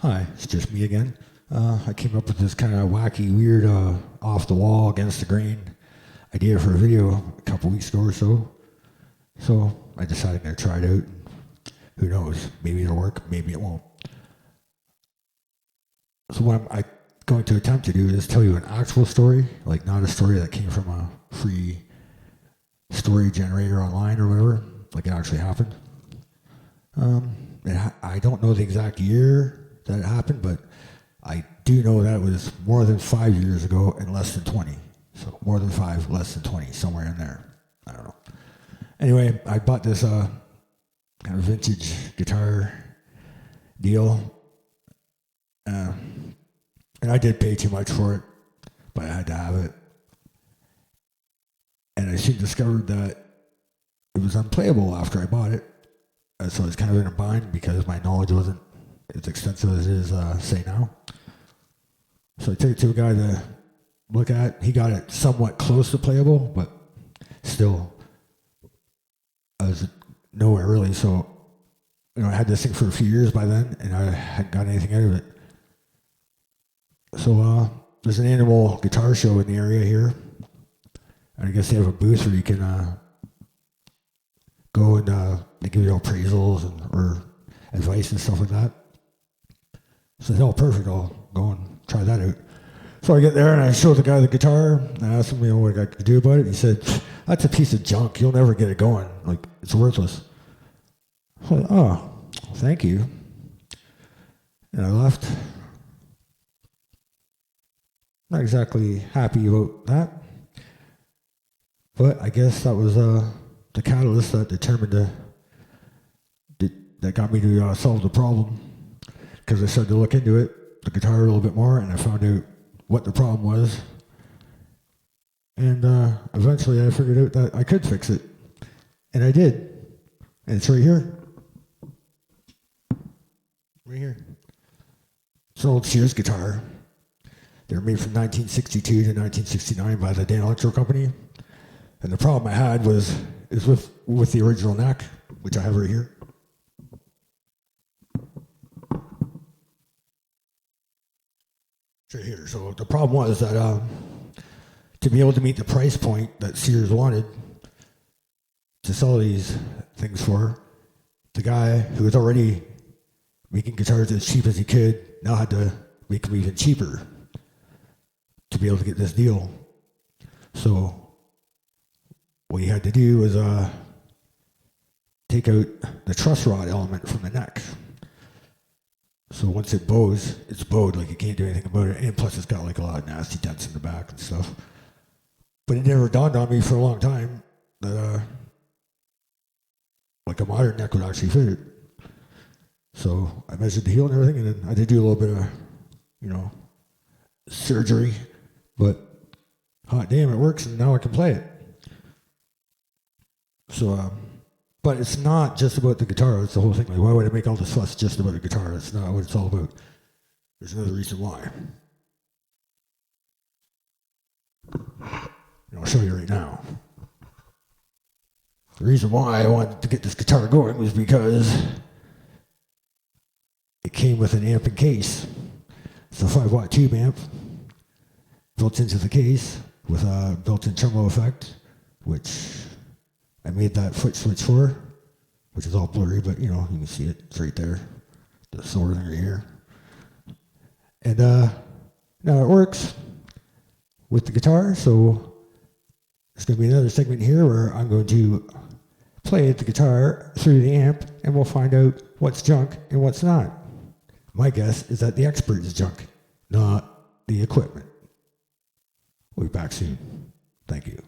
Hi, it's just me again. I came up with this kind of wacky, weird, off the wall, against the grain idea for a video a couple weeks ago or so. So I decided I'm going to try it out. Who knows? Maybe it'll work, maybe it won't. So what I'm going to attempt to do is tell you an actual story, like not a story that came from a free story generator online or whatever, like it actually happened. I don't know the exact year that it happened, but I do know that it was more than 5 years ago and less than 20. So more than 5, less than 20, somewhere in there. I don't know. Anyway, I bought this kind of vintage guitar deal. And I did pay too much for it, but I had to have it. And I soon discovered that it was unplayable after I bought it. So I was kind of in a bind because my knowledge wasn't as extensive as it is, say now. So I took it to a guy to look at. He got it somewhat close to playable, but still, I was nowhere really. So, I had this thing for a few years by then, and I hadn't got anything out of it. So there's an annual guitar show in the area here, and I guess they have a booth where you can go and they give you appraisals or advice and stuff like that. So it's all perfect. I'll go and try that out. So I get there and I show the guy the guitar. And I asked him, what I could do about it. He said, "That's a piece of junk. You'll never get it going. Like, it's worthless." I was like, "Oh, thank you." And I left. Not exactly happy about that. But I guess that was the catalyst that that got me to solve the problem. Because I started to look into it, the guitar a little bit more, and I found out what the problem was. And eventually I figured out that I could fix it. And I did. And it's right here. Right here. It's an old Sears guitar. They were made from 1962 to 1969 by the Dan Electro Company. And the problem I had is with the original neck, which I have right here. Right here. So the problem was that to be able to meet the price point that Sears wanted to sell these things for, the guy who was already making guitars as cheap as he could now had to make them even cheaper to be able to get this deal. So what he had to do was take out the truss rod element from the neck. So once it bows, it's bowed, like you can't do anything about it. And plus it's got like a lot of nasty dents in the back and stuff. But it never dawned on me for a long time that like a modern neck would actually fit it. So I measured the heel and everything, and then I did do a little bit of, surgery. But hot damn, it works, and now I can play it. So, but it's not just about the guitar, it's the whole thing. Like, why would I make all this fuss just about the guitar? That's not what it's all about. There's another reason why. And I'll show you right now. The reason why I wanted to get this guitar going was because it came with an amp and case. It's a 5-watt tube amp built into the case with a built-in tremolo effect, which I made that foot switch for, which is all blurry, but you can see it. It's right there. The silver thing right here. And now it works with the guitar, so there's going to be another segment here where I'm going to play the guitar through the amp, and we'll find out what's junk and what's not. My guess is that the expert is junk, not the equipment. We'll be back soon. Thank you.